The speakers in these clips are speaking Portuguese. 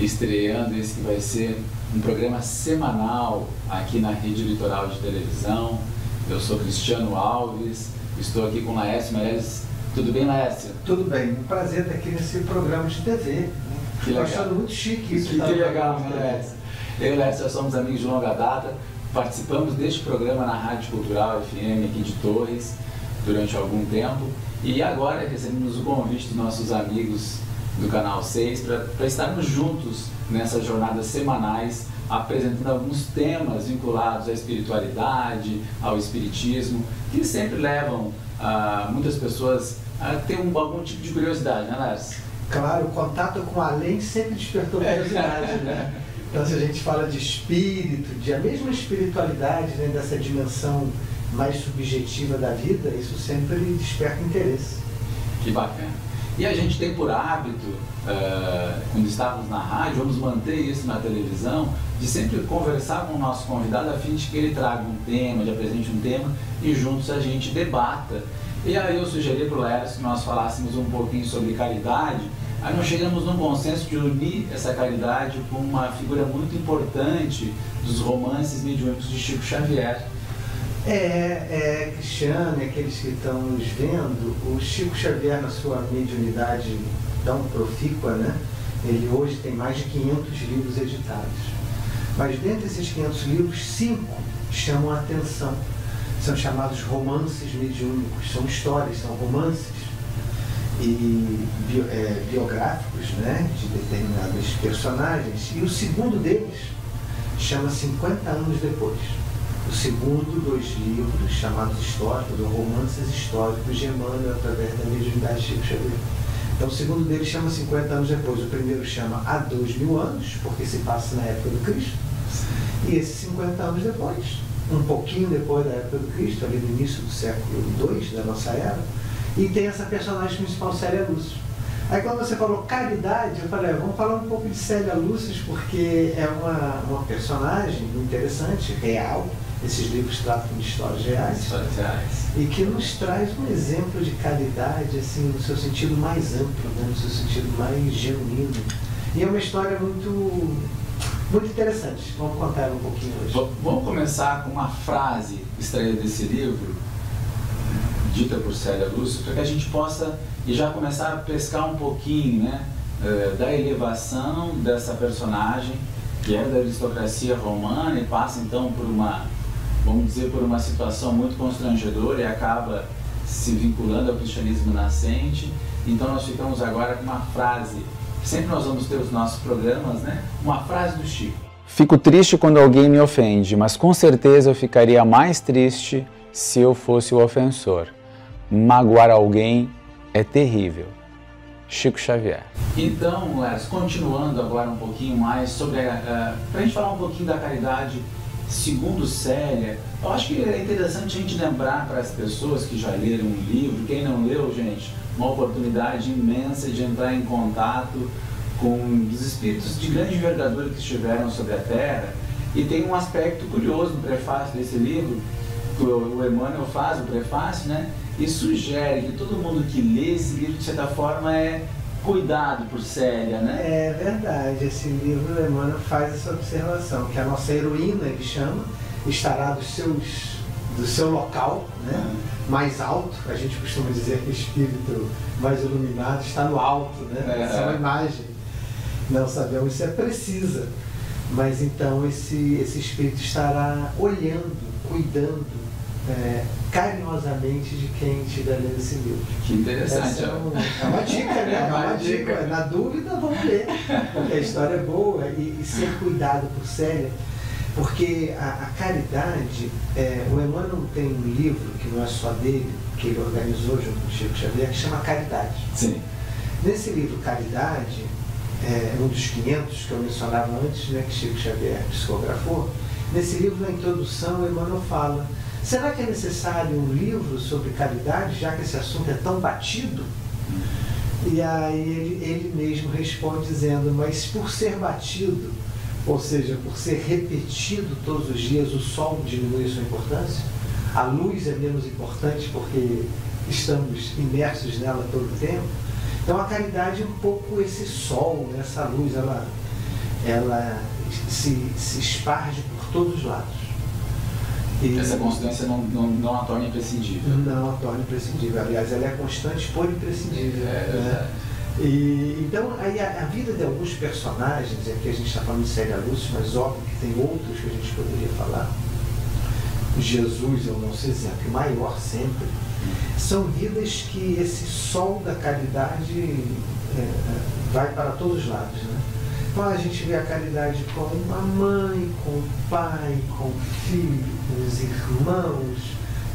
estreando esse que vai ser um programa semanal aqui na Rede Litoral de Televisão. Eu sou Cristiano Alves, estou aqui com Laércio Meirelles. Tudo bem, Laércio? Tudo bem, um prazer estar aqui nesse programa de TV. Estou achando muito chique isso. Que legal, né, Laércio? Eu e o Laércio somos amigos de longa data, participamos deste programa na Rádio Cultural FM aqui de Torres durante algum tempo e agora recebemos o convite dos nossos amigos do Canal 6 para estarmos juntos nessas jornadas semanais apresentando alguns temas vinculados à espiritualidade, ao espiritismo, que sempre levam muitas pessoas a ter algum tipo de curiosidade, né, Laércio? Claro, o contato com o além sempre despertou curiosidade, né? Então, se a gente fala de espírito, de a mesma espiritualidade, né, dessa dimensão mais subjetiva da vida, isso sempre desperta interesse. Que bacana. E a gente tem por hábito, quando estávamos na rádio, vamos manter isso na televisão, de sempre conversar com o nosso convidado a fim de que ele traga um tema, de apresente um tema e juntos a gente debata. E aí eu sugeri para o Laércio que nós falássemos um pouquinho sobre caridade. Aí nós chegamos num consenso de unir essa caridade com uma figura muito importante dos romances mediúnicos de Chico Xavier. Cristiano, e aqueles que estão nos vendo, o Chico Xavier, na sua mediunidade tão profícua, né? Ele hoje tem mais de 500 livros editados. Mas dentre esses 500 livros, 5 chamam a atenção. São chamados romances mediúnicos, são histórias, são romances e biográficos, né, de determinados personagens. E o segundo deles chama 50 anos depois. O segundo dos livros, chamados históricos, ou romances históricos de Emmanuel, através da mediunidade de Chico Xavier. Então, o segundo deles chama 50 anos depois. O primeiro chama Há 2000 anos, porque se passa na época do Cristo. E esses 50 anos depois, um pouquinho depois da época do Cristo, ali no início do século II da nossa era, e tem essa personagem principal, Célia Lúcia. Aí quando você falou caridade, eu falei, vamos falar um pouco de Célia Lúcia, porque é uma personagem interessante, real. Esses livros tratam de histórias reais. E que nos traz um exemplo de caridade, assim, no seu sentido mais amplo, né? No seu sentido mais genuíno. E é uma história muito interessante. Vamos contar ela um pouquinho hoje. Vamos começar com uma frase extraída desse livro, dita por Célia Lúcia, para que a gente possa já começar a pescar um pouquinho, né, da elevação dessa personagem, que é da aristocracia romana e passa então por vamos dizer, por uma situação muito constrangedora e acaba se vinculando ao cristianismo nascente. Então nós ficamos agora com uma frase, sempre nós vamos ter os nossos programas, né? Uma frase do Chico. Fico triste quando alguém me ofende, mas com certeza eu ficaria mais triste se eu fosse o ofensor. Magoar alguém é terrível. Chico Xavier. Então, Laércio, continuando agora um pouquinho mais sobre para a gente falar um pouquinho da caridade segundo Célia, eu acho que é interessante a gente lembrar para as pessoas que já leram um livro, quem não leu, gente, uma oportunidade imensa de entrar em contato com os espíritos de grande envergadura que estiveram sobre a Terra. E tem um aspecto curioso no prefácio desse livro, que o Emmanuel faz, o prefácio, né? E sugere que todo mundo que lê esse livro, de certa forma, é cuidado por Célia, né? É verdade, esse livro, o Emmanuel faz essa observação, que a nossa heroína, ele chama, estará do seu local, né? Mais alto. A gente costuma dizer que o espírito mais iluminado está no alto, né? Essa é uma imagem. Não sabemos se é precisa, mas então esse espírito estará olhando, cuidando, carinhosamente de quem estiver lendo esse livro. Que interessante. É uma dica, né? É uma dica. Na dúvida, vamos ler, porque a história é boa e ser cuidado por Célia, porque a caridade, o Emmanuel tem um livro que não é só dele, que ele organizou junto com o Chico Xavier, que chama Caridade. Sim. Nesse livro Caridade, um dos 500 que eu mencionava antes, né, que Chico Xavier psicografou, nesse livro, na introdução, o Emmanuel fala: será que é necessário um livro sobre caridade, já que esse assunto é tão batido? E aí ele mesmo responde dizendo, mas por ser batido, ou seja, por ser repetido todos os dias, o sol diminui sua importância? A luz é menos importante porque estamos imersos nela todo o tempo? Então a caridade é um pouco esse sol, essa luz, ela ela se esparge por todos os lados. E essa constância não a torna imprescindível. Não a torna imprescindível. Aliás, ela é constante por imprescindível. Né? Então, aí a vida de alguns personagens, e aqui a gente está falando de Célia Lúcia, mas óbvio que tem outros que a gente poderia falar. Jesus é o nosso exemplo maior sempre. São vidas que esse sol da caridade vai para todos os lados, né? Então a gente vê a caridade com a mãe, com o pai, com o filho, com os irmãos,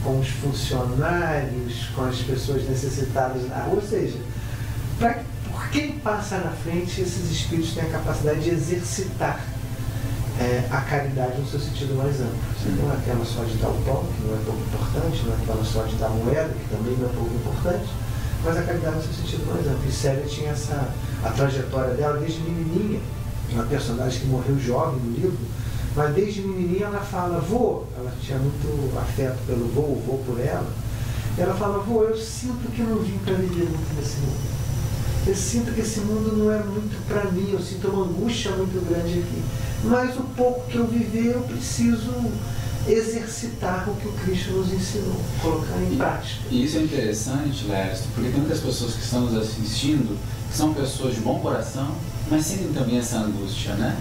com os funcionários, com as pessoas necessitadas na rua. Ou seja, por quem passa na frente, esses espíritos têm a capacidade de exercitar a caridade no seu sentido mais amplo. Não é aquela só de dar o pão, que não é pouco importante, não é aquela só de dar a moeda, que também não é pouco importante, mas a caridade no seu sentido mais amplo. E Célia tinha a trajetória dela desde menininha, uma personagem que morreu jovem no livro, mas desde menininha ela fala, vô, ela tinha muito afeto pelo vô, o vô por ela, e ela fala, vô, eu sinto que não vim para viver muito nesse mundo. Eu sinto que esse mundo não é muito para mim, eu sinto uma angústia muito grande aqui. Mas o pouco que eu viver, eu preciso exercitar o que o Cristo nos ensinou, colocar em prática. E isso é interessante, Lércio, porque tem muitas pessoas que estão nos assistindo, que são pessoas de bom coração, mas sentem também essa angústia, né?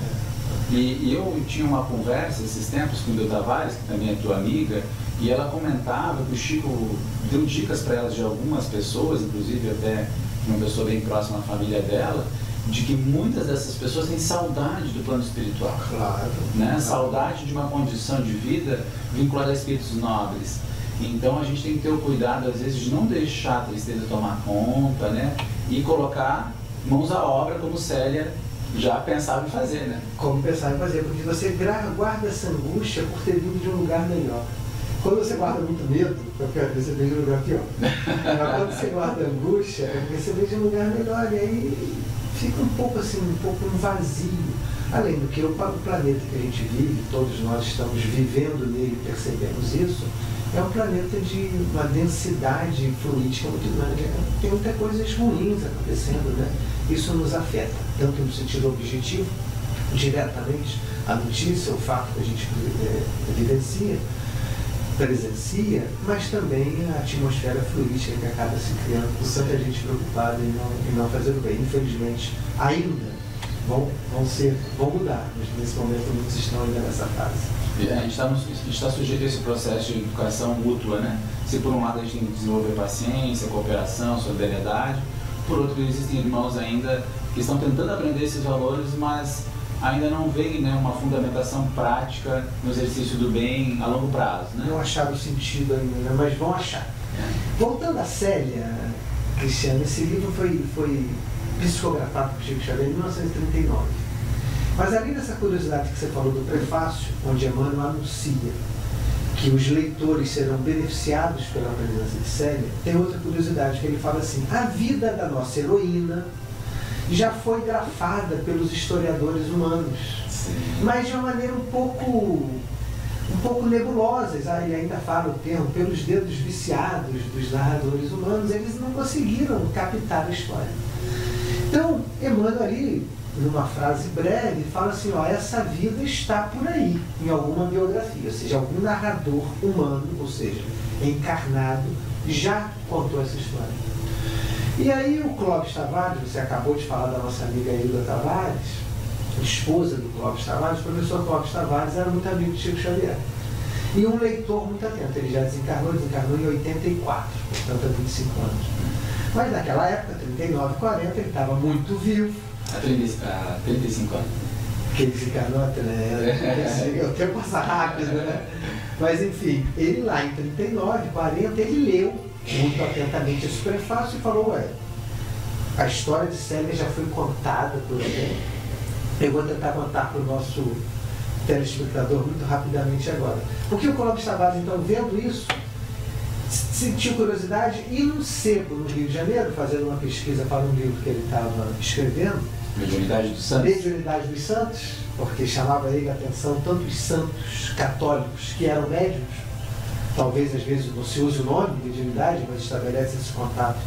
E eu tinha uma conversa esses tempos com o Del Tavares, que também é tua amiga, e ela comentava que o Chico deu dicas para ela de algumas pessoas, inclusive até uma pessoa bem próxima à família dela, de que muitas dessas pessoas têm saudade do plano espiritual. Claro. Né? Saudade de uma condição de vida vinculada a espíritos nobres. Então a gente tem que ter o cuidado, às vezes, de não deixar a tristeza tomar conta, né? E colocar mãos à obra, como Célia já pensava em fazer, né? Como pensava em fazer, porque você guarda essa angústia por ter vindo de um lugar melhor. Quando você guarda muito medo, você vem de um lugar pior. Mas quando você guarda angústia, você vem de um lugar melhor. E aí fica um pouco um vazio. Além do que o planeta que a gente vive, todos nós estamos vivendo nele, percebemos isso, é um planeta de uma densidade fluídica muito grande. Tem muitas coisas ruins acontecendo, né? Isso nos afeta, tanto no sentido objetivo, diretamente, a notícia, o fato que a gente presencia, mas também a atmosfera fluídica que acaba se criando por tanta gente preocupada em não fazer o bem. Infelizmente, ainda vão mudar, mas nesse momento muitos estão ainda nessa fase. A gente está sujeito a esse processo de educação mútua, né? Se por um lado a gente tem que desenvolver paciência, cooperação, solidariedade, por outro existem irmãos ainda que estão tentando aprender esses valores, mas ainda não veem, né, uma fundamentação prática no exercício do bem a longo prazo, né? Não acharam sentido ainda, né? Mas vão achar. Voltando a Célia, Cristiano, esse livro foi psicografado por Chico Xavier em 1939. Mas além dessa curiosidade que você falou do prefácio, onde Emmanuel anuncia que os leitores serão beneficiados pela presença de Célia, tem outra curiosidade, que ele fala assim: a vida da nossa heroína já foi grafada pelos historiadores humanos, mas de uma maneira um pouco nebulosa. Ele ainda fala o termo, pelos dedos viciados dos narradores humanos, eles não conseguiram captar a história. Então, Emmanuel ali, numa frase breve, fala assim, essa vida está por aí, em alguma biografia, ou seja, algum narrador humano, ou seja, encarnado, já contou essa história. E aí o Clóvis Tavares, você acabou de falar da nossa amiga Hilda Tavares, esposa do Clóvis Tavares, o professor Clóvis Tavares era muito amigo de Chico Xavier. E um leitor muito atento, ele já desencarnou em 84, portanto há 25 anos. Mas naquela época, 39, 40, ele estava muito vivo. Há 35 anos. Que ele desencarnou, né? O tempo passa rápido, né? Mas enfim, ele lá em 39, 40, ele leu muito atentamente esse prefácio e falou, a história de Célia já foi contada por alguém. Eu vou tentar contar para o nosso telespectador muito rapidamente agora. Porque o Clóvis Tavares, então, vendo isso, sentiu curiosidade e num sebo no Rio de Janeiro, fazendo uma pesquisa para um livro que ele estava escrevendo, Mediunidade dos Santos. Mediunidade dos Santos, porque chamava ele a atenção tanto os santos católicos que eram médiuns, talvez às vezes não se use o nome de mediunidade, mas estabelece esse contato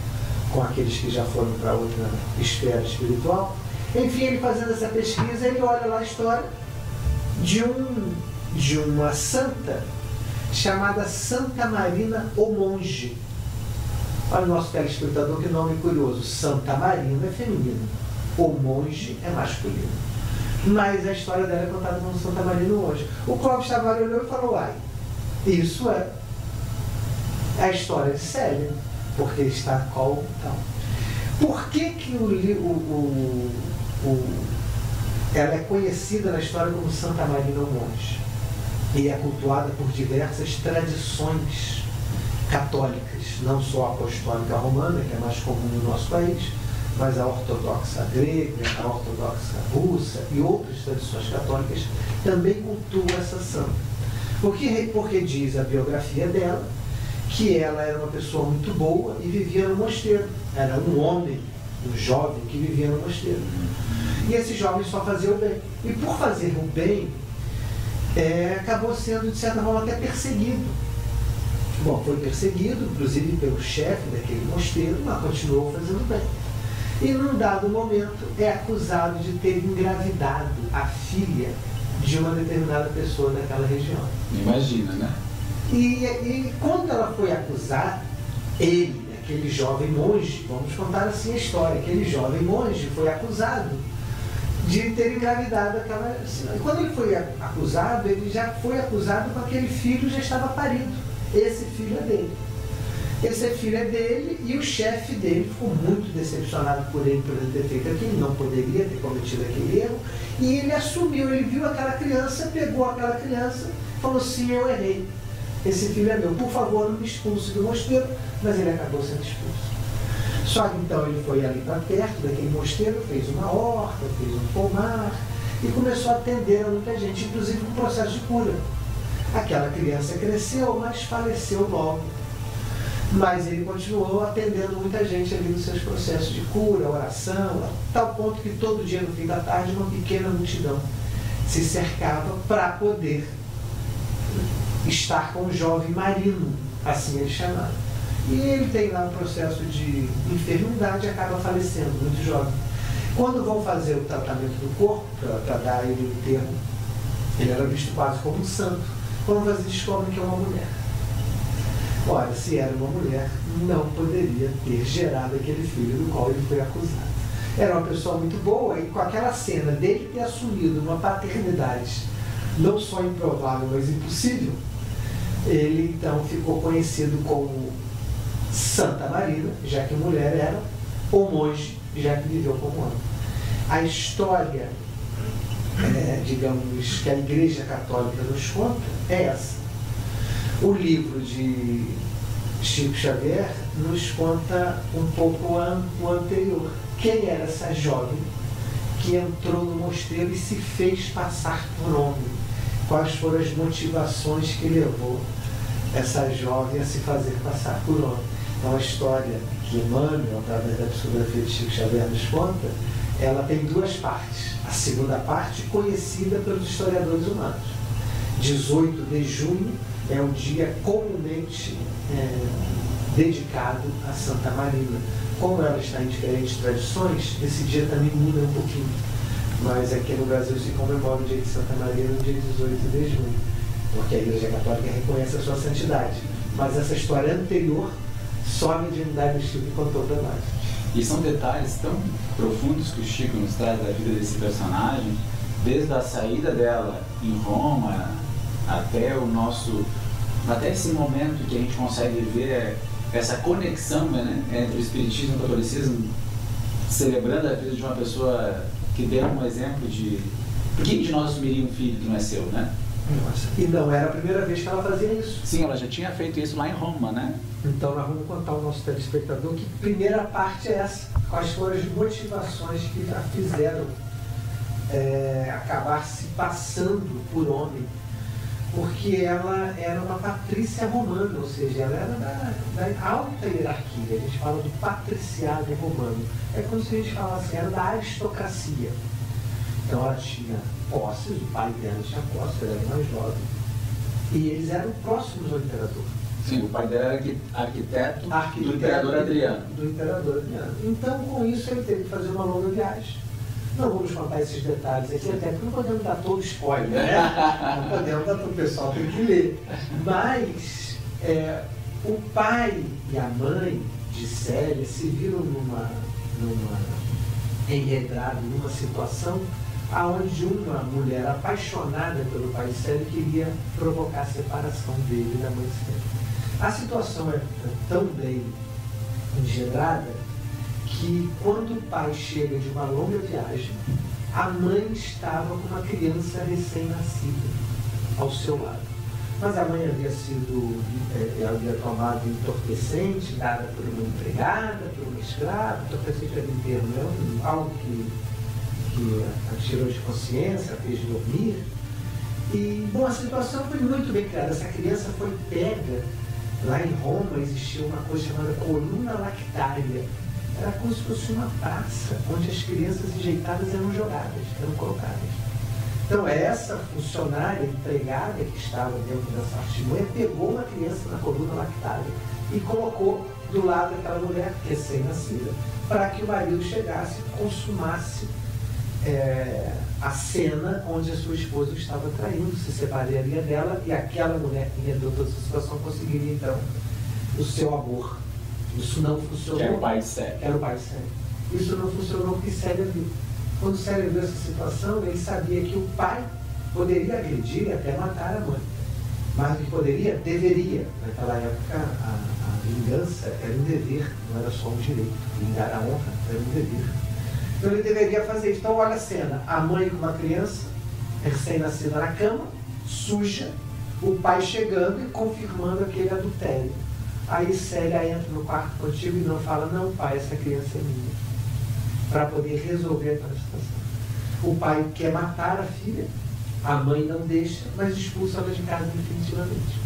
com aqueles que já foram para outra esfera espiritual. Enfim, ele fazendo essa pesquisa, ele olha lá a história de uma santa chamada Santa Marina o Monge. Olha o nosso telespectador, que nome curioso. Santa Marina é feminino, o monge é masculino. Mas a história dela é contada como Santa Marina o Monge. O Clóvis Tavares olhou e falou: uai, isso é a história de Célia, porque está qual tal. Por que ela é conhecida na história como Santa Marina o Monge? E é cultuada por diversas tradições católicas, não só a apostólica romana, que é mais comum no nosso país, mas a ortodoxa grega, a ortodoxa russa e outras tradições católicas também cultuam essa santa. Porque diz a biografia dela que ela era uma pessoa muito boa e vivia no mosteiro. Era um homem, um jovem que vivia no mosteiro. E esse jovem só fazia o bem. E por fazer o bem, acabou sendo, de certa forma, até perseguido. Bom, foi perseguido, inclusive pelo chefe daquele mosteiro, mas continuou fazendo bem. E num dado momento é acusado de ter engravidado a filha de uma determinada pessoa daquela região. Imagina, né? E quando ela foi acusada, ele, aquele jovem monge, vamos contar assim a história, aquele jovem monge foi acusado de ter engravidado aquela senhora. E quando ele foi acusado, ele já foi acusado com aquele filho já estava parido. Esse filho é dele. Esse filho é dele e o chefe dele ficou muito decepcionado por ele ter feito aquilo, não poderia ter cometido aquele erro, e ele assumiu, ele viu aquela criança, pegou aquela criança e falou: sim, eu errei, esse filho é meu, por favor, não me expulse do mosteiro, mas ele acabou sendo expulso. Só que então ele foi ali para perto daquele mosteiro, fez uma horta, fez um pomar e começou a atender a muita gente, inclusive com um processo de cura. Aquela criança cresceu, mas faleceu logo. Mas ele continuou atendendo muita gente ali nos seus processos de cura, oração, a tal ponto que todo dia no fim da tarde uma pequena multidão se cercava para poder estar com o jovem Marino, assim ele chamado. E ele tem lá um processo de enfermidade e acaba falecendo, muito jovem. Quando vão fazer o tratamento do corpo, para dar ele o termo, ele era visto quase como um santo. Quando eles descobrem que é uma mulher. Ora, se era uma mulher, não poderia ter gerado aquele filho do qual ele foi acusado. Era uma pessoa muito boa e com aquela cena dele ter assumido uma paternidade não só improvável, mas impossível, ele então ficou conhecido como Santa Marina, já que mulher era, ou monge, já que viveu como homem. A história, digamos, que a Igreja Católica nos conta é essa. O livro de Chico Xavier nos conta um pouco o anterior. Quem era essa jovem que entrou no mosteiro e se fez passar por homem? Quais foram as motivações que levou essa jovem a se fazer passar por homem? Então a história que Emmanuel, através da psicografia de Chico Xavier, nos conta, ela tem duas partes. A segunda parte, conhecida pelos historiadores humanos. 18 de junho é um dia comumente dedicado a Santa Marina. Como ela está em diferentes tradições, esse dia também muda um pouquinho. Mas aqui no Brasil se comemora o dia de Santa Marina no dia 18 de junho, porque a Igreja Católica reconhece a sua santidade. Mas essa história anterior, só a mediunidade do Chico contou para nós. E são detalhes tão profundos que o Chico nos traz da vida desse personagem, desde a saída dela em Roma até esse momento que a gente consegue ver essa conexão, né, entre o Espiritismo e o Catolicismo, celebrando a vida de uma pessoa que deu um exemplo de... Quem de nós assumiria um filho que não é seu, né? Nossa. E não era a primeira vez que ela fazia isso. Sim, ela já tinha feito isso lá em Roma, né? Então nós vamos contar ao nosso telespectador que a primeira parte é essa. Quais foram as motivações que a fizeram acabar se passando por homem. Porque ela era uma patrícia romana, ou seja, ela era da alta hierarquia. A gente fala do patriciado romano. É como se a gente falasse, era da aristocracia. Então ela tinha posses, o pai dela tinha posses, ela era mais jovem. E eles eram próximos ao imperador. Sim, o pai dela era arquiteto do imperador Adriano. Do imperador Adriano. Então, com isso, ele teve que fazer uma longa viagem Não vamos contar esses detalhes aqui, até porque não podemos dar todo spoiler, né? Não podemos dar todo, o pessoal tem que ler. Mas o pai e a mãe de Célia se viram enredados numa situação onde uma mulher apaixonada pelo pai de Célia queria provocar a separação dele e da mãe de Célia. A situação é tão bem engendrada que quando o pai chega de uma longa viagem, a mãe estava com uma criança recém-nascida ao seu lado. Mas a mãe havia tomado entorpecente, dada por uma empregada, por uma escrava. Entorpecente era um termo, é algo que a tirou de consciência, a fez dormir. E, bom, a situação foi muito bem criada. Essa criança foi pega. Lá em Roma existia uma coisa chamada coluna lactária. Era como se fosse uma praça, onde as crianças enjeitadas eram jogadas, eram colocadas. Então, essa funcionária empregada que estava dentro dessa artimanha pegou uma criança na coluna lactária e colocou do lado daquela mulher recém-nascida, para que o marido chegasse e consumasse a cena onde a sua esposa estava traindo, se separaria dela e aquela mulher que enredou toda essa situação conseguiria, então, o seu amor. Isso não funcionou. Que era o pai de Célia. Era o pai de Célia. Isso não funcionou porque Célia viu. Quando Célia viu essa situação, ele sabia que o pai poderia agredir e até matar a mãe. Mas o que deveria. Naquela época, a vingança era um dever, não era só um direito. Vingar a honra era um dever. Então ele deveria fazer isso. Então olha a cena, a mãe com uma criança recém-nascida na cama, suja, o pai chegando e confirmando aquele adultério. Aí Célia entra no quarto contigo e não fala, não pai, essa criança é minha, para poder resolver aquela situação. O pai quer matar a filha, a mãe não deixa, mas expulsa ela de casa definitivamente.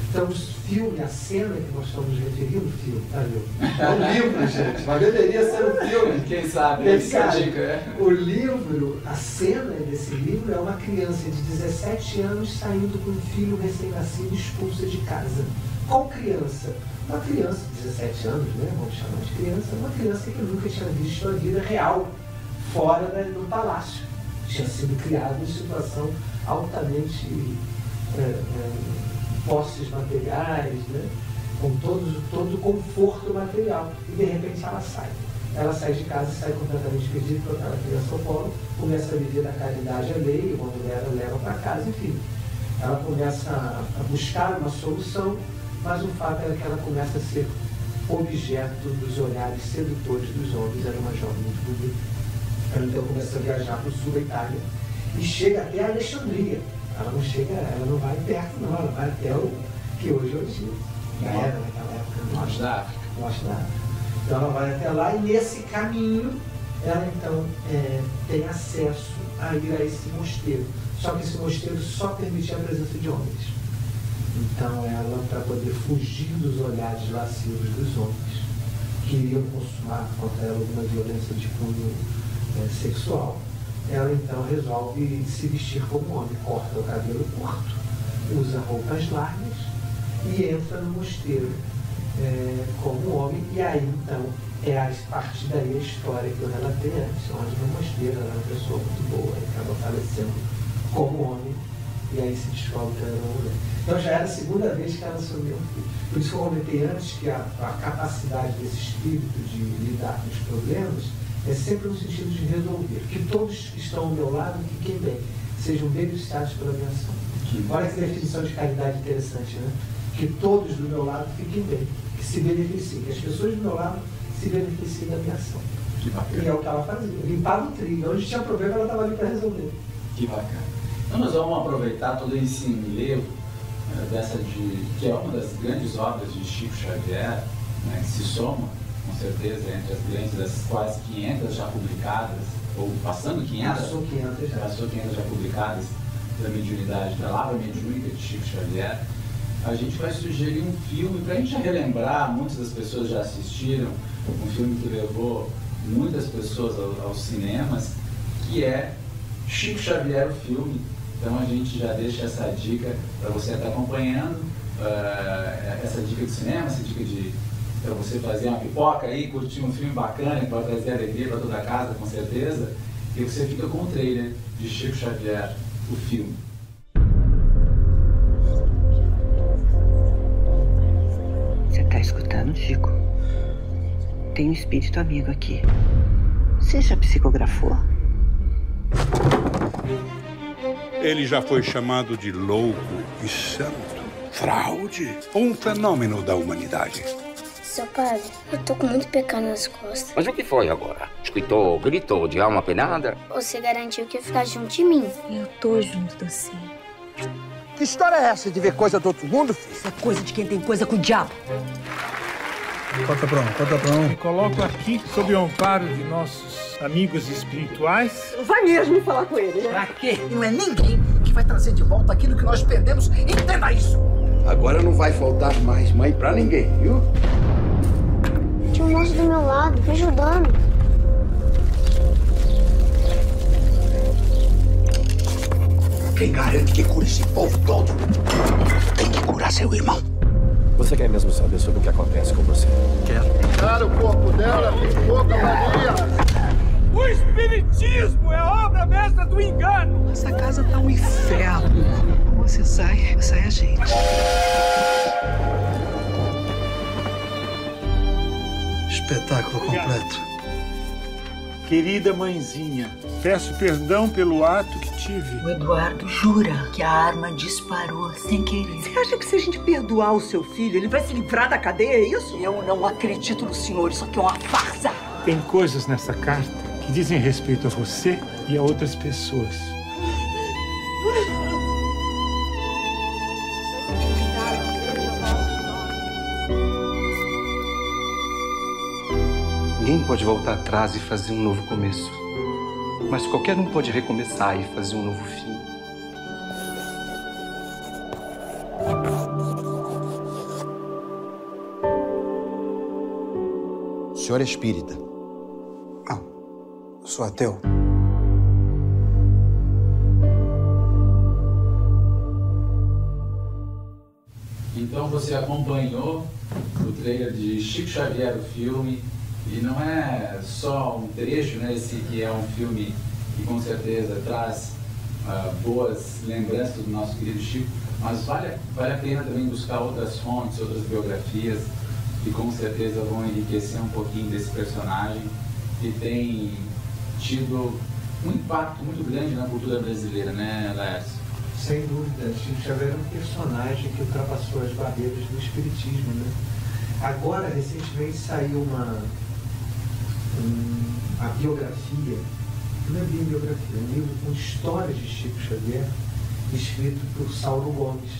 Então, o filme, a cena que nós estamos nos referindo, filme, tá vendo? É um livro, gente, mas deveria ser um filme. Quem sabe? O livro, a cena desse livro é uma criança de 17 anos saindo com um filho recém-nascido expulsa de casa. Qual criança? Uma criança de 17 anos, né? Vamos chamar de criança, uma criança que nunca tinha visto a vida real fora do palácio. Tinha sido criada em situação altamente posses materiais, né? Com todo o conforto material. E de repente ela sai. Ela sai de casa e sai completamente perdida com aquela criança ao colo, começa a viver da caridade alheia, uma mulher a leva para casa, enfim. Ela começa a buscar uma solução, mas o fato é que ela começa a ser objeto dos olhares sedutores dos homens. Era uma jovem muito bonita. Ela então começa a viajar para o sul da Itália e chega até Alexandria. Ela não vai perto não, ela vai até o que hoje é o Egito. Já era naquela época. Norte da África. Norte da África. Então ela vai até lá e nesse caminho ela então tem acesso a ir a esse mosteiro. Só que esse mosteiro só permitia a presença de homens. Então ela, para poder fugir dos olhares lascivos dos homens, que iriam consumar contra ela alguma violência de cunho sexual, ela então resolve se vestir como homem, corta o cabelo curto, usa roupas largas e entra no mosteiro como homem, e aí então a partir daí a história que eu relatei antes, onde no mosteiro ela era uma pessoa muito boa e acaba falecendo como homem, e aí se descobre que ela era uma mulher. Então já era a segunda vez que ela assumiu um filho. Por isso que eu comentei antes que a capacidade desse espírito de lidar com os problemas é sempre no sentido de resolver. Que todos que estão ao meu lado fiquem bem, sejam beneficiados pela minha ação. Olha que definição de caridade interessante, né? Que todos do meu lado fiquem bem, que se beneficiem, que as pessoas do meu lado se beneficiem da minha ação. Que bacana. E é o que ela fazia, limpava o trilho. Onde tinha problema, ela estava ali para resolver. Que bacana. Então nós vamos aproveitar todo esse enlevo que é uma das grandes obras de Chico Xavier, né, que se soma, com certeza, entre as grandes, das quase 500 já publicadas, ou passando 500? Passou 500 já. Passou 500 já publicadas da mediunidade, da Lavra Mediúnica de Chico Xavier. A gente vai sugerir um filme, para a gente relembrar, muitas das pessoas já assistiram, um filme que levou muitas pessoas aos cinemas, que é Chico Xavier, o filme. Então a gente já deixa essa dica para você estar acompanhando, essa dica de cinema, essa dica para você fazer uma pipoca aí, curtir um filme bacana que vai trazer alegria para toda a casa, com certeza. e você fica com o trailer de Chico Xavier, o filme. Você tá escutando, Chico? Tem um espírito amigo aqui. Você já psicografou? Ele já foi chamado de louco e santo, fraude, um fenômeno da humanidade. Seu padre, eu tô com muito pecado nas costas. Mas o que foi agora? Escutou, gritou de alma penada? Você garantiu que ia ficar junto de mim. Eu tô junto de você. Que história é essa de ver coisa do outro mundo, filho? Isso é coisa de quem tem coisa com o diabo. Corta pra um. Me coloco aqui sob o amparo de nossos amigos espirituais. Não vai mesmo falar com ele, né? Pra quê? Não é ninguém que vai trazer de volta aquilo que nós perdemos. Entenda isso! Agora não vai faltar mais mãe pra ninguém, viu? Tinha um moço do meu lado, me ajudando. Quem garante que cura esse povo todo tem que curar seu irmão. Você quer mesmo saber sobre o que acontece com você? Quero. Cara, o corpo dela tem pouca valia. O espiritismo é obra mestra do engano. Essa casa tá um inferno. Você sai a gente. Espetáculo completo. Querida mãezinha, peço perdão pelo ato que tive. O Eduardo jura que a arma disparou sem querer. Você acha que se a gente perdoar o seu filho, ele vai se livrar da cadeia, é isso? Eu não acredito no senhor, isso aqui é uma farsa. Tem coisas nessa carta que dizem respeito a você e a outras pessoas. Ninguém pode voltar atrás e fazer um novo começo. Mas qualquer um pode recomeçar e fazer um novo fim. O senhor é espírita? Não, eu sou ateu. Então você acompanhou o trailer de Chico Xavier, o filme, e não é só um trecho, né? Esse que é um filme que com certeza traz boas lembranças do nosso querido Chico, mas vale a pena também buscar outras fontes, outras biografias, que com certeza vão enriquecer um pouquinho desse personagem, que tem tido um impacto muito grande na cultura brasileira, né, Laércio? Sem dúvida, Chico Xavier é um personagem que ultrapassou as barreiras do espiritismo, né? Agora, recentemente, saiu a biografia, não é bem biografia, é um livro com histórias de Chico Xavier, escrito por Saulo Gomes.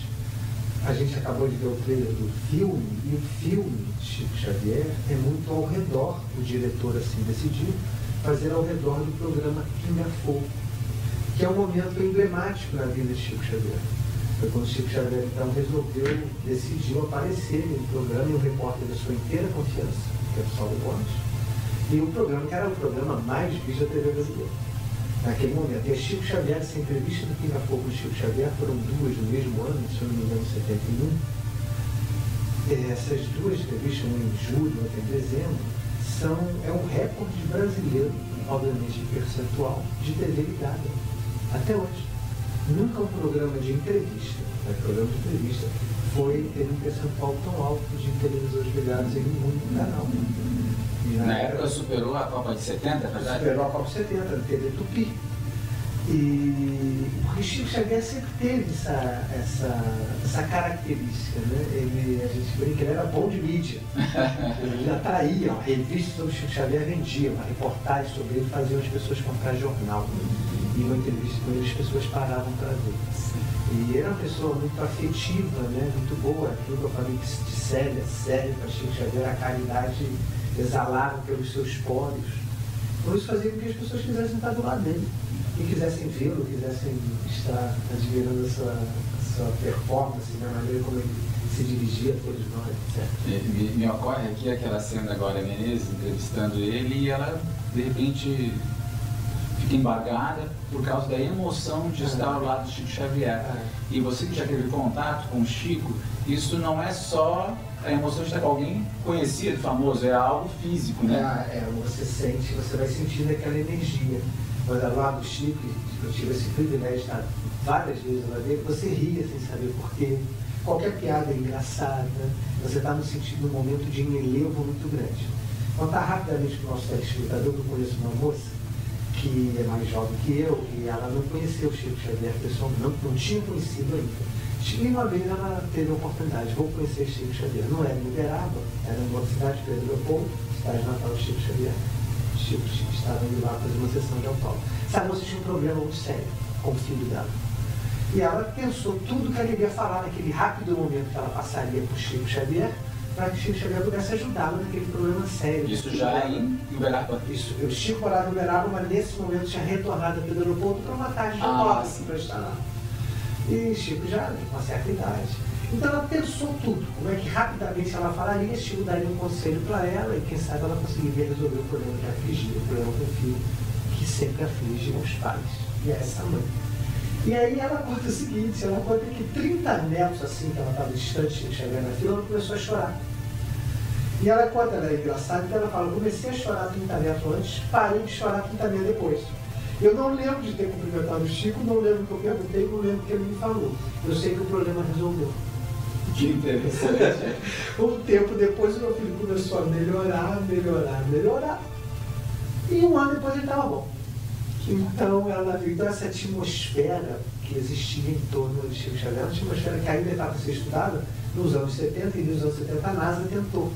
A gente acabou de ver o trailer do filme, e o filme de Chico Xavier é muito ao redor, o diretor assim decidiu, fazer ao redor do programa Pinga Fogo, que é um momento emblemático na vida de Chico Xavier. Foi quando Chico Xavier, então, decidiu aparecer no programa, e um repórter da sua inteira confiança, que é o Saulo Gomes, e o programa, que era o programa mais visto da TV brasileira, naquele momento. E a Chico Xavier, essa entrevista do Pinga Fogo com Chico Xavier, foram duas no mesmo ano, se eu não me engano, 71. Essas duas entrevistas, uma em julho, outra em dezembro, é um recorde brasileiro, obviamente, em percentual, de TV ligada, até hoje. Nunca um programa de entrevista, teve um percentual tão alto de televisores ligados em um único canal. Na época superou a Copa de 70, é verdade? Superou a Copa de 70, na TV Tupi. E o Chico Xavier sempre teve essa característica, né? A gente brinca que ele era bom de mídia. Ele atraía, uma revista sobre o Chico Xavier vendia, uma reportagem sobre ele, faziam as pessoas comprar jornal. E uma entrevista com ele, as pessoas paravam para ver. E ele era uma pessoa muito afetiva, né? Muito boa, aquilo que eu falei de séria para Chico Xavier, a caridade exalada pelos seus poros. Por isso fazia com que as pessoas quisessem estar do lado dele, e quisessem vê-lo, quisessem estar admirando a sua performance, a maneira como ele se dirigia a todos nós, etc. Me ocorre aqui aquela cena agora, Menezes entrevistando ele, e ela, de repente, fica embargada por causa da emoção de estar ao lado do Chico Xavier. E você que já teve contato com o Chico, isso não é só a emoção de estar com alguém conhecido, famoso, é algo físico, né? Você vai sentindo aquela energia. quando era lá do Chico, eu tive esse privilégio de estar várias vezes lá dele, você ria sem saber porquê. Qualquer piada é engraçada, você está num momento de enlevo muito grande. Contar rapidamente para o nosso telespectador que eu conheço uma moça que é mais jovem que eu, e ela não conheceu o Chico Xavier pessoalmente, não tinha conhecido ainda. E uma vez ela teve a oportunidade, vou conhecer Chico Xavier. Não era em Uberaba, era numa cidade de Pedro Leopoldo, cidade natal de Chico Xavier. Chico estava indo lá fazer uma sessão de autógrafo. Essa moça tinha um problema muito sério com o filho dela. E ela pensou tudo que ela iria falar naquele rápido momento que ela passaria por Chico Xavier, para que o Chico Xavier pudesse ajudá-la naquele problema sério. Isso já em Uberaba? Isso, o Chico morava em Uberaba, mas nesse momento tinha retornado a Pedro Leopoldo para uma tarde de autógrafo para estar lá. E Chico já com uma certa idade. Então ela pensou tudo, como é que rapidamente ela falaria, Chico daria um conselho para ela e quem sabe ela conseguiria resolver o problema que afligia, o problema com o filho, que sempre aflige os pais, e essa mãe. E aí ela conta o seguinte, ela conta que 30 metros assim, que ela estava distante de chegar na fila, ela começou a chorar. E ela conta, ela é engraçada, que ela fala, comecei a chorar 30 metros antes, parei de chorar 30 metros depois. Eu não lembro de ter cumprimentado o Chico, não lembro que eu perguntei, não lembro que ele me falou. Eu sei que o problema resolveu. Que interessante. Um tempo depois o meu filho começou a melhorar. E um ano depois ele estava bom. Então ela viu essa atmosfera que existia em torno de Chico Xavier, uma atmosfera que ainda estava a ser estudada nos anos 70, e nos anos 70 a NASA tentou.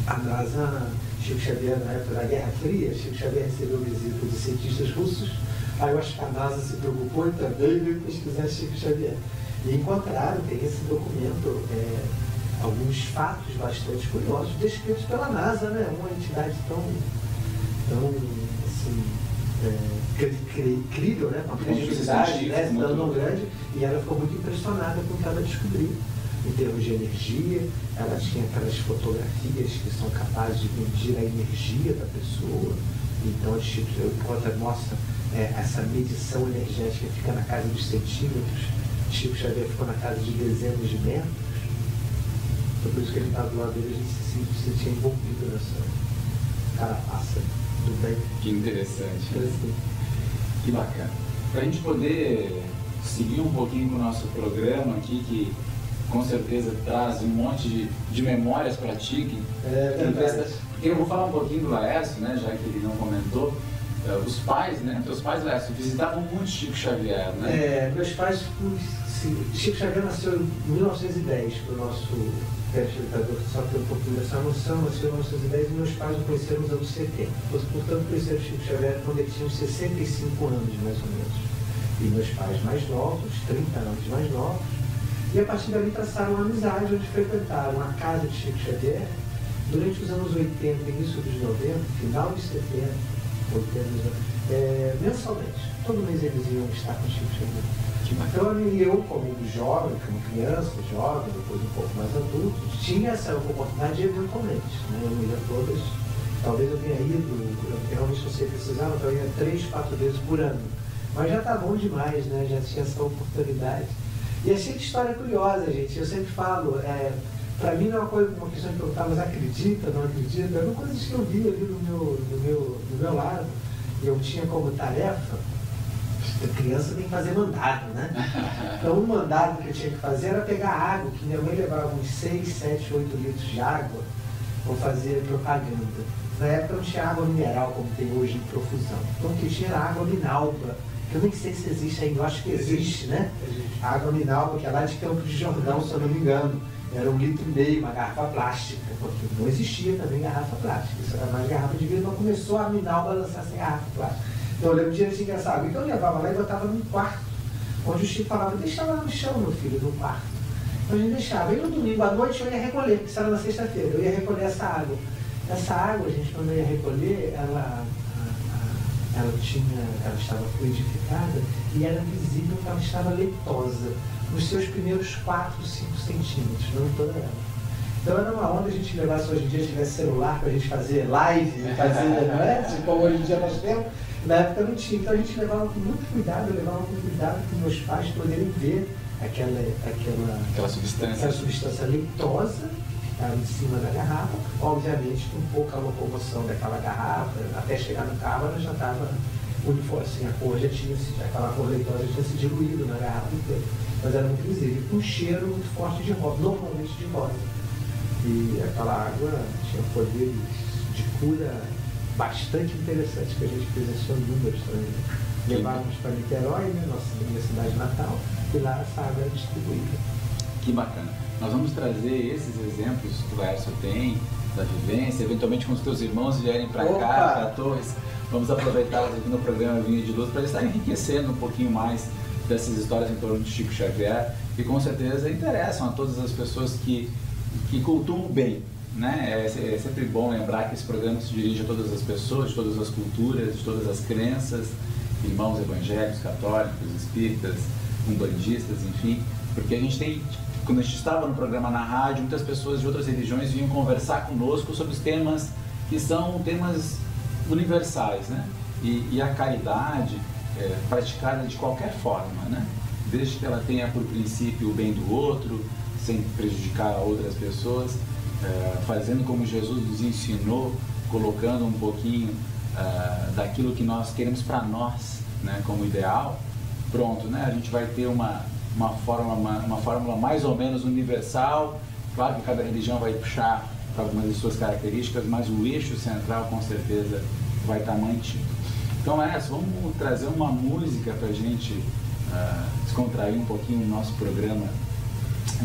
A NASA, Chico Xavier, na época da Guerra Fria, Chico Xavier recebeu visita de cientistas russos, aí eu acho que a NASA se preocupou e também veio pesquisar Chico Xavier. E encontraram, tem esse documento, alguns fatos bastante curiosos, descritos pela NASA, né? Uma entidade tão assim, incrível, né? Uma credibilidade, né? Tão grande, e ela ficou muito impressionada com o que ela descobriu. Em termos de energia, ela tinha aquelas fotografias que são capazes de medir a energia da pessoa. Então, a Chico mostra essa medição energética, fica na casa dos centímetros. Chico Xavier ficou na casa de dezenas de metros. Então, por isso que ele estava do lado dele, a gente se sentia envolvido nessa carapaça do bem. Que interessante. Que bacana. Para a gente poder seguir um pouquinho com o nosso programa aqui, que com certeza traz um monte de memórias para ti. Eu vou falar um pouquinho do Laércio, né, já que ele não comentou. Os pais, né? Teus pais, Laércio, visitavam muito Chico Xavier, né? Meus pais, Chico Xavier nasceu em 1910, para o nosso telespectador que só tem um pouquinho dessa noção, nasceu em 1910 e meus pais o conheceram nos anos 70. Portanto, conheceram Chico Xavier quando ele tinha uns 65 anos, mais ou menos. E meus pais mais novos, 30 anos mais novos. E a partir dali traçaram uma amizade, onde frequentaram a casa de Chico Xavier durante os anos 80, início dos 90, final de 70, 80, mensalmente. Todo mês eles iam estar com Chico Xavier. Então eu, como jovem, como criança, jovem, depois um pouco mais adulto, tinha essa oportunidade eventualmente. Né? Eu não ia todas, talvez eu tenha ido, eu realmente não sei precisar, mas eu ia 3, 4 vezes por ano. Mas já está bom demais, né? Já tinha essa oportunidade. E achei que história curiosa, gente. Eu sempre falo, para mim não é uma questão de perguntar, mas acredita, não acredita? Eram coisas que eu vi ali do meu lado. E eu tinha como tarefa, a criança tem que fazer mandado, né? Então o mandado que eu tinha que fazer era pegar água, que minha mãe levava uns 6, 7, 8 litros de água para fazer propaganda. Na época não tinha água mineral como tem hoje em profusão. Então o que tinha era água minalba, que eu nem sei se existe ainda, eu acho que existe, né? A água minalba, que é lá de Campos de Jordão, se eu não me engano. Era 1,5 litros, uma garrafa plástica, porque não existia também garrafa plástica. Isso era mais garrafa de vidro, então começou a minalba a lançar essa garrafa plástica. Então eu lembro de direitinho essa água. Então eu levava lá e botava num quarto, onde o Chico falava, deixa lá no chão, meu filho, no quarto. Então a gente deixava. E no domingo à noite eu ia recolher, porque isso era na sexta-feira, eu ia recolher essa água. Essa água, gente, quando eu ia recolher, ela estava fluidificada e era visível que ela estava leitosa nos seus primeiros 4, 5 centímetros, não toda ela. Então era uma onda a gente levasse hoje em dia, tivesse celular para a gente fazer live, fazer, não é? Como hoje em dia nós temos, na época não tinha. Então a gente levava com muito cuidado, para meus pais poderem ver aquela substância leitosa em cima da garrafa, obviamente com pouca locomoção daquela garrafa, até chegar no carro ela já estava uniforme, assim, a cor já tinha, aquela cor leitosa já tinha se diluído na garrafa inteira. Mas era muito visível, com um cheiro muito forte de rosa, normalmente de rosa. E aquela água tinha poderes de cura bastante interessantes, que a gente presenciou números também. Levávamos para Niterói, né, minha cidade natal, e lá essa água era distribuída. Que bacana. Nós vamos trazer esses exemplos que o Laércio tem, da vivência, eventualmente quando os teus irmãos vierem para cá, para Torres, vamos aproveitá-los aqui no programa Vinho de Luz para estar enriquecendo um pouquinho mais dessas histórias em torno de Chico Xavier, que com certeza interessam a todas as pessoas que cultuam bem, né? É sempre bom lembrar que esse programa se dirige a todas as pessoas, de todas as culturas, de todas as crenças, irmãos evangélicos, católicos, espíritas, umbandistas, enfim, porque a gente tem, quando a gente estava no programa na rádio, muitas pessoas de outras religiões vinham conversar conosco sobre os temas que são temas universais, né? E a caridade praticada de qualquer forma, né? Desde que ela tenha por princípio o bem do outro, sem prejudicar outras pessoas, fazendo como Jesus nos ensinou, colocando um pouquinho daquilo que nós queremos para nós, né, como ideal, pronto, né? A gente vai ter uma fórmula mais ou menos universal. Claro que cada religião vai puxar para algumas de suas características, mas o eixo central com certeza vai estar mantido. Então vamos trazer uma música para a gente descontrair um pouquinho o nosso programa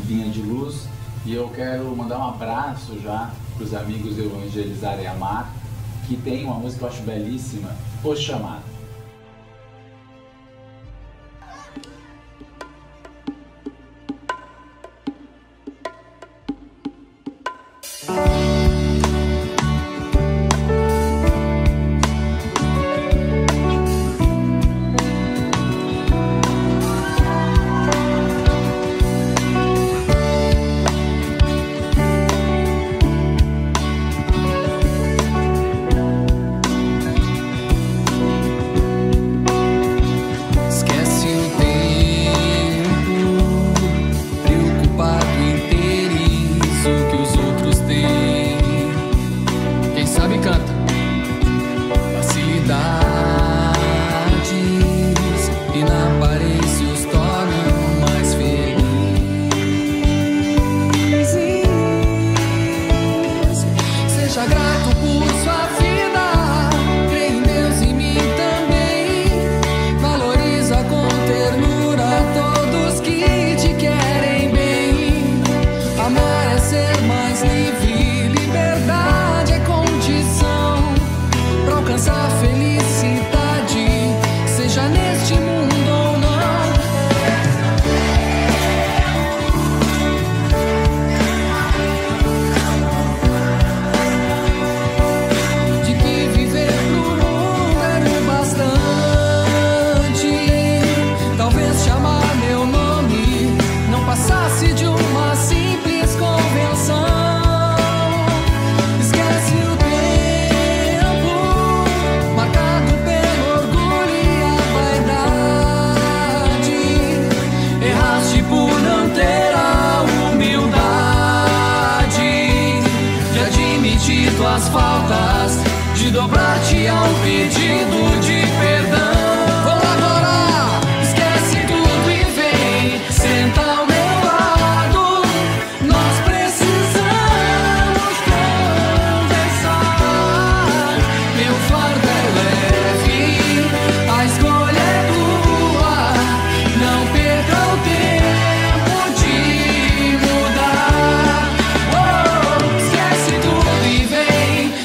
Vinha de Luz, e eu quero mandar um abraço já para os amigos do Evangelizar e Amar, que tem uma música que eu acho belíssima, O Chamado. As faltas, de dobrar-te a um pedido de perdão. Vamos agora, esquece tudo e vem, senta ao meu lado. Nós precisamos conversar. Meu fardo é leve, a escolha é tua. Não perca o tempo de mudar. Oh, esquece tudo e vem.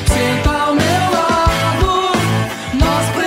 Senta ao meu lado, nós precisamos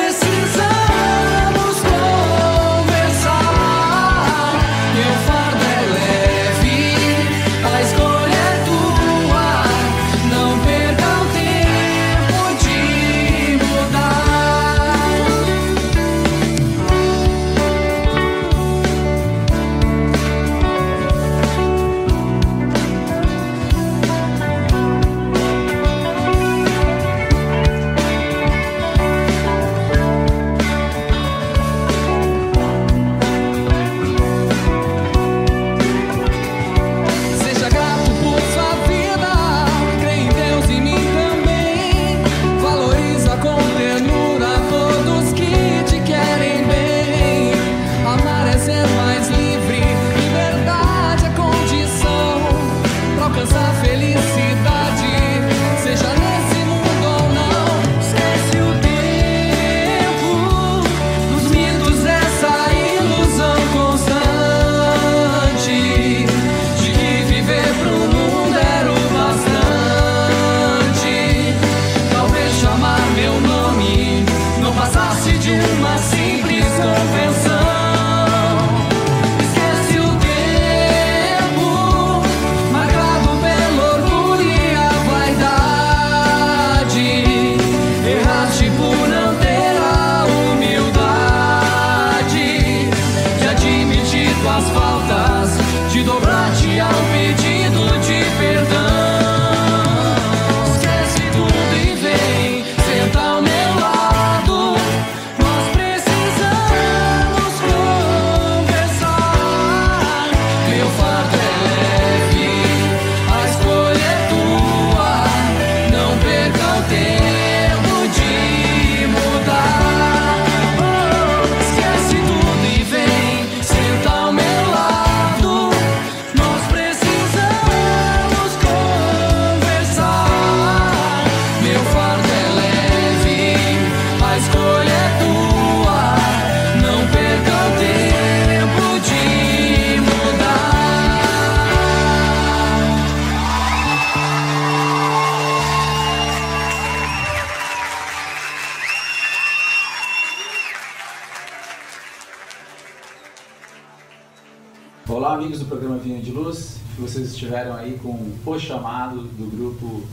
amigos do programa Vinho de Luz, vocês estiveram aí com o chamado do grupo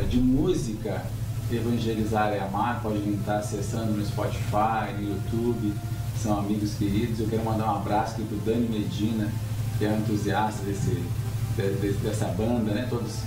de música Evangelizar é Amar, pode estar acessando no Spotify, no YouTube, são amigos queridos. Eu quero mandar um abraço aqui para o Dani Medina, que é um entusiasta dessa banda, né? Todos,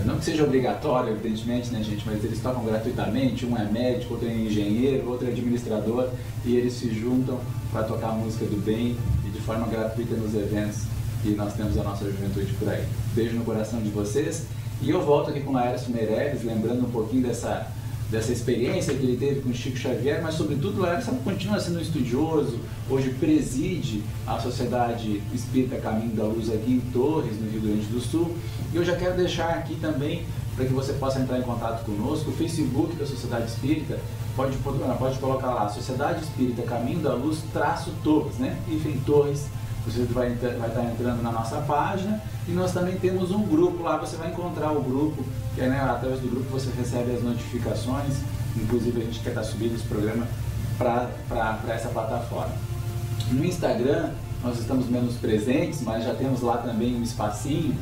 não que seja obrigatório, evidentemente, né, gente, mas eles tocam gratuitamente, um é médico, outro é engenheiro, outro é administrador, e eles se juntam para tocar a música do bem e de forma gratuita nos eventos que nós temos a nossa juventude por aí. Beijo no coração de vocês. E eu volto aqui com o Laércio Meirelles, lembrando um pouquinho dessa experiência que ele teve com o Chico Xavier, mas sobretudo o Laércio continua sendo um estudioso, hoje preside a Sociedade Espírita Caminho da Luz aqui em Torres, no Rio Grande do Sul. E eu já quero deixar aqui também, para que você possa entrar em contato conosco, o Facebook da Sociedade Espírita, pode colocar lá, Sociedade Espírita Caminho da Luz, Torres, né? Enfim, Torres. Você vai estar entrando na nossa página e nós também temos um grupo lá, você vai encontrar o grupo, que é, né, através do grupo você recebe as notificações, inclusive a gente quer estar subindo esse programa para essa plataforma. No Instagram nós estamos menos presentes, mas já temos lá também um espacinho,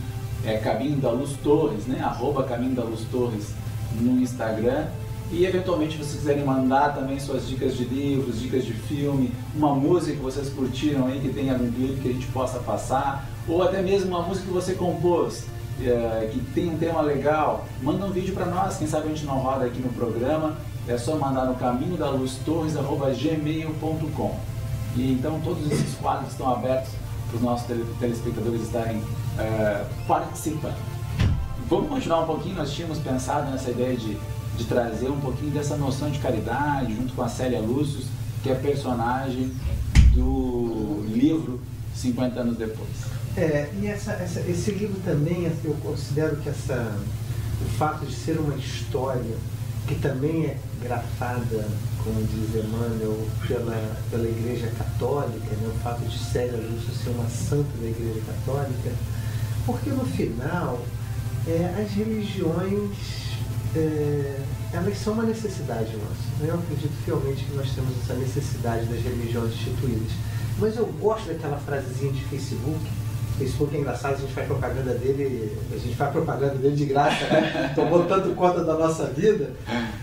Caminho da Luz Torres, né, @Caminho da Luz Torres no Instagram. E eventualmente, se vocês quiserem mandar também suas dicas de livros, dicas de filme, uma música que vocês curtiram aí, que tem algum clipe que a gente possa passar, ou até mesmo uma música que você compôs, que tem um tema legal, manda um vídeo para nós, quem sabe a gente não roda aqui no programa, é só mandar no caminhodaluztorres@gmail.com. E então todos esses quadros estão abertos para os nossos telespectadores estarem participando. Vamos continuar um pouquinho, nós tínhamos pensado nessa ideia de trazer um pouquinho dessa noção de caridade, junto com a Célia Lúcius, que é personagem do livro 50 anos depois. E esse livro também, eu considero que o fato de ser uma história que também é grafada, como diz Emmanuel, pela Igreja Católica, né? O fato de Célia Lúcius ser uma santa da Igreja Católica, porque no final as religiões elas são uma necessidade nossa. Eu acredito fielmente que nós temos essa necessidade das religiões instituídas. Mas eu gosto daquela frasezinha de Facebook. Facebook é engraçado, a gente faz propaganda dele de graça, né? Tomou tanto conta da nossa vida.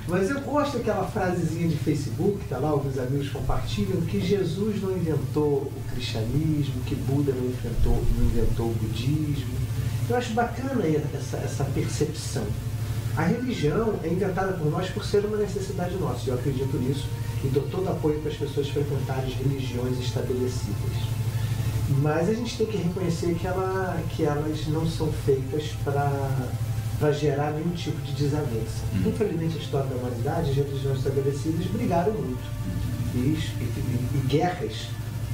Mas eu gosto daquela frasezinha de Facebook, tá lá, alguns amigos compartilham, que Jesus não inventou o cristianismo, que Buda não inventou o budismo. Eu acho bacana essa percepção. A religião é inventada por nós por ser uma necessidade nossa, eu acredito nisso e dou todo apoio para as pessoas frequentarem as religiões estabelecidas. Mas a gente tem que reconhecer que elas não são feitas para gerar nenhum tipo de desavença. Infelizmente, a história da humanidade, as religiões estabelecidas brigaram muito. E guerras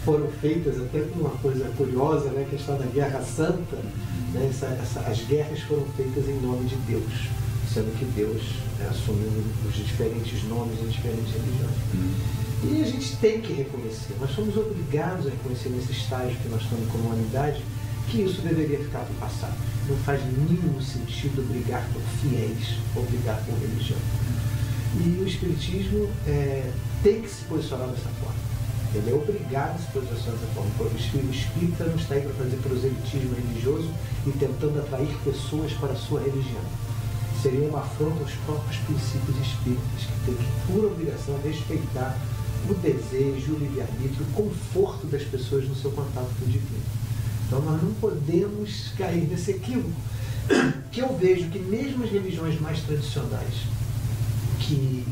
foram feitas, até com uma coisa curiosa, né, que é a história da Guerra Santa, né, as guerras foram feitas em nome de Deus, sendo que Deus assumiu os diferentes nomes em diferentes religiões. E a gente tem que reconhecer, nós somos obrigados a reconhecer nesse estágio que nós estamos como humanidade, que isso deveria ficar para o passado. Não faz nenhum sentido brigar por fiéis ou brigar por religião. E o Espiritismo tem que se posicionar dessa forma. Ele é obrigado a se posicionar dessa forma. O espírita não está aí para fazer proselitismo religioso e tentando atrair pessoas para a sua religião. Seria uma afronta aos próprios princípios espíritas, que tem que, por obrigação, respeitar o desejo, o livre-arbítrio, o conforto das pessoas no seu contato com o divino. Então nós não podemos cair nesse equívoco, que eu vejo que mesmo as religiões mais tradicionais, que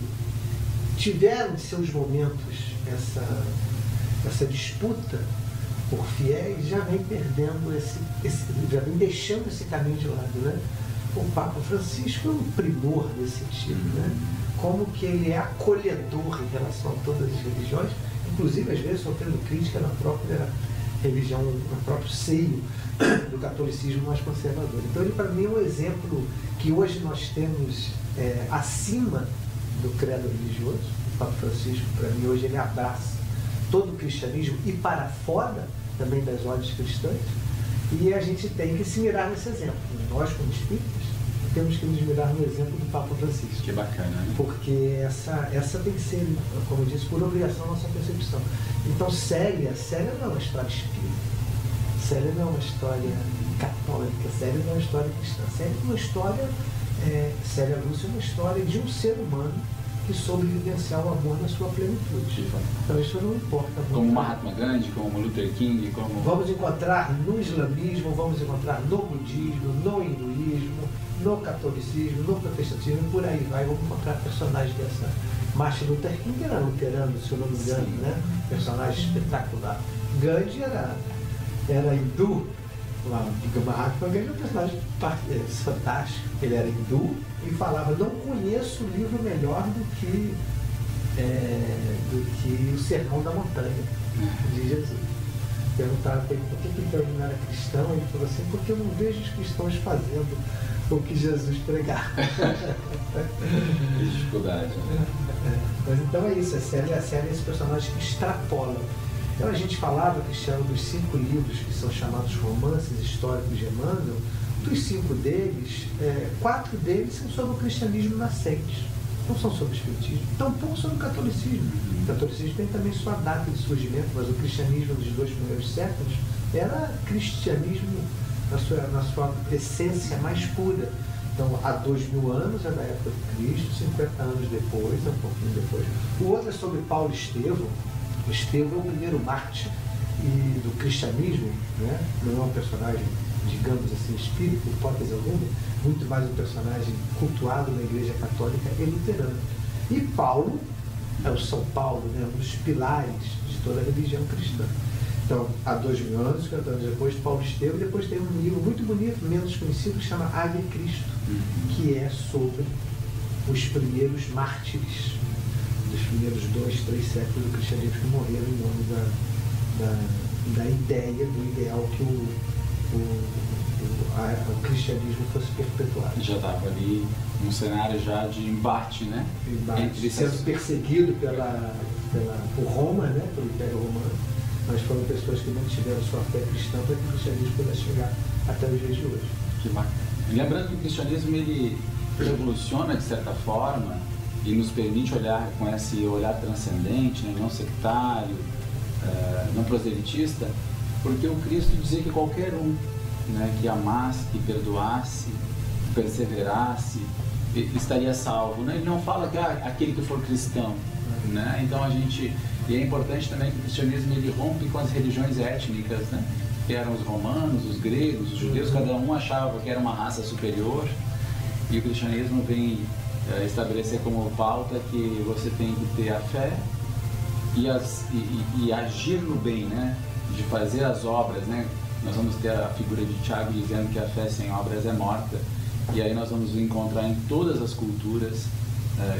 tiveram em seus momentos essa disputa por fiéis, já vem perdendo já vem deixando esse caminho de lado, né? O Papa Francisco é um primor nesse sentido, né? Como que ele é acolhedor em relação a todas as religiões, inclusive às vezes sofrendo crítica na própria religião, no próprio seio do catolicismo mais conservador. Então ele para mim é um exemplo que hoje nós temos acima do credo religioso. O Papa Francisco, para mim, hoje ele abraça todo o cristianismo e para fora também das ordens cristãs. E a gente tem que se mirar nesse exemplo. Nós, como espíritas, temos que nos mirar no exemplo do Papa Francisco. Que bacana, né? Porque essa tem que ser, como eu disse, por obrigação, a nossa percepção. Então, Célia não é uma estrada espírita. Célia não é uma história católica, Célia não é uma história cristã. Célia é uma história, Célia Lúcia é uma história de um ser humano que soube vivenciar o amor na sua plenitude. Então isso não importa muito. Como Mahatma Gandhi, como Luther King, como... Vamos encontrar no islamismo, vamos encontrar no budismo, no hinduísmo, no catolicismo, no protestantismo, por aí vai, vamos encontrar personagens dessa. Martin Luther King era luterano, se eu não me engano, né? Personagem espetacular. Gandhi era hindu. O Mahatma Gandhi é um personagem fantástico. Ele era hindu e falava, não conheço livro melhor do que o Sermão da Montanha, de Jesus. Perguntaram para ele por que ele não era cristão, ele falou assim, porque eu não vejo os cristãos fazendo o que Jesus pregava. Que dificuldade, né? Mas então é isso, a Célia é esse personagem que extrapola. Então a gente falava, Cristiano, dos 5 livros que são chamados romances históricos de Emmanuel, dos 5 deles, 4 deles são sobre o cristianismo nascente, não são sobre o espiritismo, tampouco sobre o catolicismo. O catolicismo tem também sua data de surgimento, mas o cristianismo dos 2 primeiros séculos era cristianismo na sua essência mais pura. Então, há 2000 anos é da época de Cristo, 50 anos depois, um pouquinho depois. O outro é sobre Paulo Estevão. O Estevão é o primeiro mártir do cristianismo, né? Não é um personagem, digamos assim, espírita, hipótese alguma, muito mais um personagem cultuado na Igreja Católica e luterana. E Paulo é o São Paulo, né? Um dos pilares de toda a religião cristã. Então, há 2000 anos, 50 anos depois, Paulo Estevão, depois tem um livro muito bonito, menos conhecido, que chama Ave Cristo, que é sobre os primeiros mártires dos primeiros 2, 3 séculos do cristianismo que morreram em nome da ideia, do ideal que o cristianismo fosse perpetuado. Já estava ali um cenário já de embate, né? Entre sendo perseguido por Roma, né? Pelo Império Romano, mas foram pessoas que não tiveram sua fé cristã para que o cristianismo pudesse chegar até os dias de hoje. Que bacana. Lembrando que o cristianismo ele revoluciona de certa forma e nos permite olhar com esse olhar transcendente, né, não sectário, não proselitista, porque o Cristo dizia que qualquer um, né, que amasse, que perdoasse, que perseverasse, estaria salvo. Né? Ele não fala que aquele que for cristão. Né? Então e é importante também que o cristianismo ele rompe com as religiões étnicas, né? Que eram os romanos, os gregos, os judeus, cada um achava que era uma raça superior, e o cristianismo vem estabelecer como pauta que você tem que ter a fé e agir no bem, né? De fazer as obras, né? Nós vamos ter a figura de Tiago dizendo que a fé sem obras é morta, e aí nós vamos encontrar em todas as culturas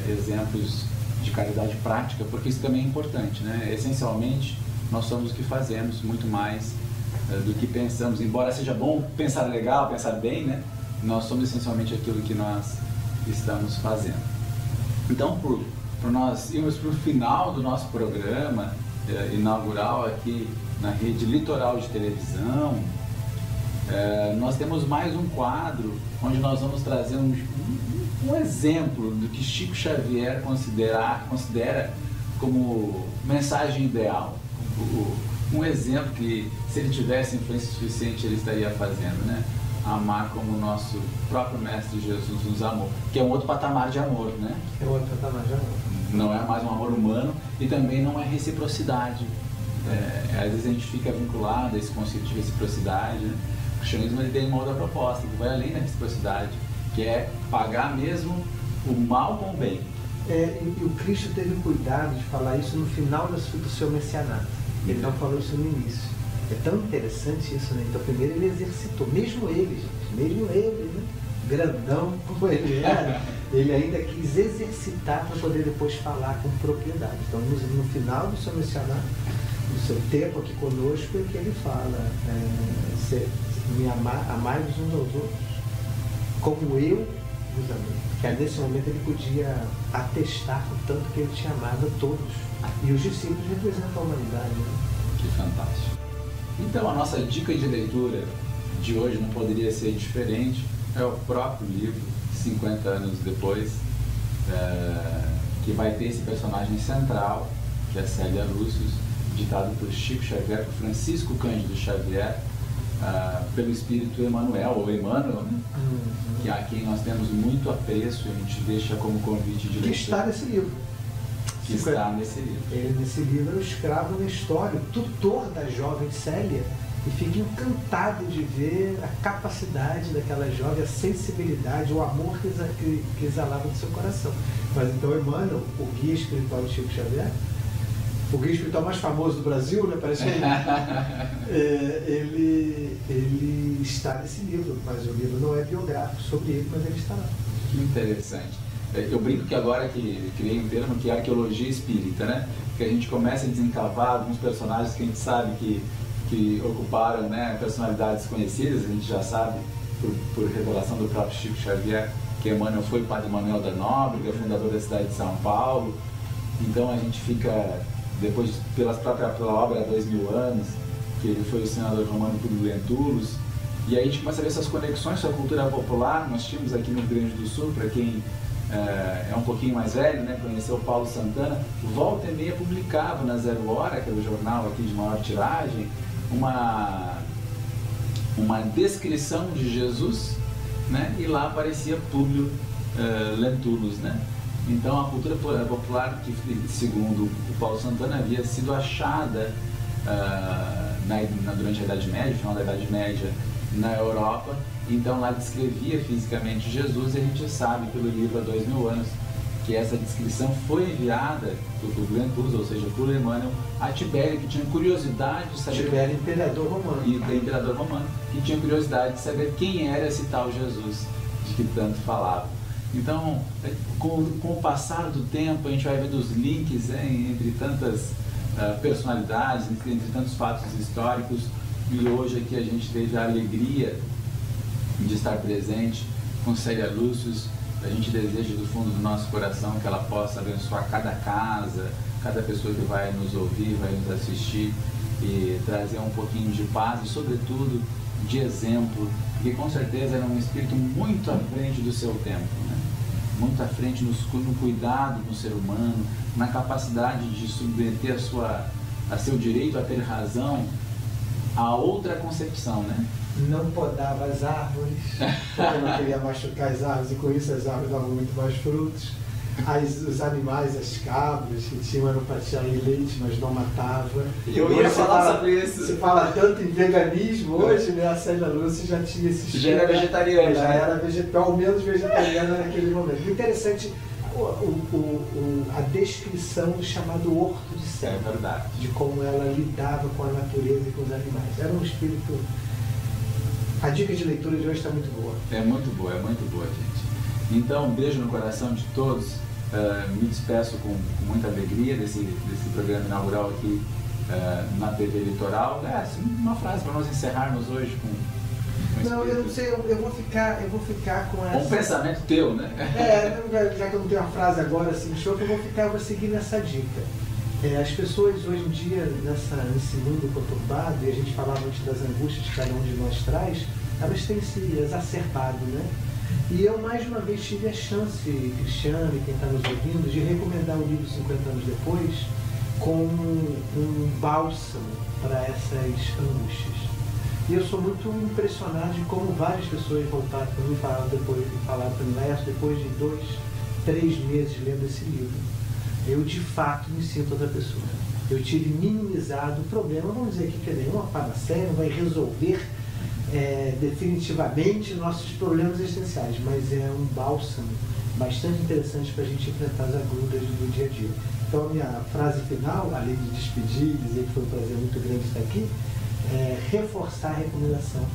exemplos de caridade prática, porque isso também é importante, né? Essencialmente, nós somos o que fazemos, muito mais do que pensamos. Embora seja bom pensar legal, pensar bem, né? Nós somos essencialmente aquilo que nós estamos fazendo. Então, por nós irmos para o final do nosso programa inaugural aqui na rede Litoral de televisão, nós temos mais um quadro onde nós vamos trazer um exemplo do que Chico Xavier considera como mensagem ideal. Um exemplo que, se ele tivesse influência suficiente, ele estaria fazendo, né? Amar como o nosso próprio Mestre Jesus nos amou, que é um outro patamar de amor, né? É outro patamar de amor. Não é mais um amor humano e também não é reciprocidade. Às vezes a gente fica vinculado a esse conceito de reciprocidade, né? O cristianismo ele tem uma outra proposta, que vai além da reciprocidade, que é pagar mesmo o mal com o bem. E o Cristo teve cuidado de falar isso no final do seu messianato. Ele não falou isso no início. É tão interessante isso, né? Então, primeiro ele exercitou, mesmo ele, né? Grandão como ele era, ele ainda quis exercitar para poder depois falar com propriedade. Então, no final do seu messianato, no seu tempo aqui conosco, é que ele fala, amai-vos uns aos outros, como eu vos amei. Que nesse momento ele podia atestar o tanto que ele tinha amado a todos. E os discípulos representam a humanidade. Né? Que fantástico. Então a nossa dica de leitura de hoje não poderia ser diferente. É o próprio livro, 50 anos depois, que vai ter esse personagem central, que é Célia Lúcia, ditado por Chico Xavier, por Francisco Cândido Xavier, pelo Espírito Emmanuel, ou Emmanuel, né? Que a quem nós temos muito apreço, e a gente deixa como convite de leitura. Que está nesse livro. Que está nesse livro. Ele, nesse livro, é o escravo Nestório, tutor da jovem Célia, e fica encantado de ver a capacidade daquela jovem, a sensibilidade, o amor que exalava do seu coração. Mas então Emmanuel, o guia espiritual de Chico Xavier, o guia espiritual mais famoso do Brasil, né? Parece ele está nesse livro, mas o livro não é biográfico sobre ele, mas ele está lá. Que interessante. Eu brinco que agora que criei um termo que é arqueologia espírita, né? Que a gente começa a desencavar alguns personagens que a gente sabe que ocuparam, né, personalidades conhecidas. A gente já sabe, por revelação do próprio Chico Xavier, que Emmanuel foi o Padre Manuel da Nóbrega, fundador da cidade de São Paulo. Então a gente fica, depois pela obra há 2000 anos, que ele foi o senador romano Publio Lentulus, e aí a gente começa a ver essas conexões com a cultura popular. Nós tínhamos aqui no Rio Grande do Sul, para quem é um pouquinho mais velho, né, conheceu o Paulo Santana, volta e meia publicava na Zero Hora, que é o jornal aqui de maior tiragem, uma descrição de Jesus, né, e lá aparecia Publio Lentulus, né? Então a cultura popular, que segundo o Paulo Santana havia sido achada durante a Idade Média, final da Idade Média, na Europa. Então lá descrevia fisicamente Jesus, e a gente sabe pelo livro há 2000 anos que essa descrição foi enviada por Publio Lentulus, ou seja, por Emmanuel, a Tibério, que tinha curiosidade de saber... Tibério, imperador romano. Imperador romano, que tinha curiosidade de saber quem era esse tal Jesus de que tanto falava. Então, com o passar do tempo, a gente vai vendo os links entre tantas personalidades, entre tantos fatos históricos, e hoje aqui a gente teve a alegria de estar presente com Célia Lúcius. A gente deseja do fundo do nosso coração que ela possa abençoar cada casa, cada pessoa que vai nos ouvir, vai nos assistir, e trazer um pouquinho de paz e, sobretudo, de exemplo, porque com certeza era um espírito muito à frente do seu tempo, né? Muito à frente no cuidado do ser humano, na capacidade de submeter a seu direito a ter razão a outra concepção, né? Não podava as árvores, porque não queria machucar as árvores, e com isso as árvores davam muito mais frutos. Os animais, as cabras, que tinham para tirar leite, mas não matava. Eu ia falar sobre isso. Se fala tanto em veganismo hoje, né? A Célia Lúcia já tinha esse... Já era vegetariana. Já era vegetariana, ao menos vegetariana naquele momento. Interessante a descrição do chamado Horto de Célia. É verdade. De como ela lidava com a natureza e com os animais. Era um espírito... A dica de leitura de hoje está muito boa. É muito boa, gente. Então, um beijo no coração de todos. Me despeço com muita alegria desse programa inaugural aqui na TV Litoral. Uma frase para nós encerrarmos hoje com não, eu não sei, eu vou ficar com essa... Um pensamento teu, né? Já que eu não tenho uma frase agora assim, show, eu vou seguir nessa dica. As pessoas hoje em dia, nesse mundo conturbado, e a gente falava antes das angústias que cada um de nós traz, elas têm se exacerbado, né? E eu mais uma vez tive a chance, Cristiano e quem está nos ouvindo, de recomendar o livro 50 anos depois como um bálsamo para essas angústias. E eu sou muito impressionado de como várias pessoas voltaram para mim e falaram para mim, depois de 2, 3 meses lendo esse livro, eu de fato me sinto outra pessoa. Eu tive minimizado o problema, vamos dizer aqui que nenhuma panaceia não vai resolver definitivamente nossos problemas existenciais, mas é um bálsamo bastante interessante para a gente enfrentar as agruras do dia a dia. Então a minha frase final, além de despedir e dizer que foi um prazer muito grande estar aqui, é reforçar a recomendação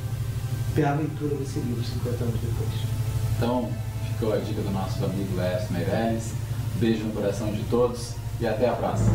pela leitura desse livro 50 anos depois. Então, ficou a dica do nosso amigo Laércio Meirelles. Beijo no coração de todos e até a próxima.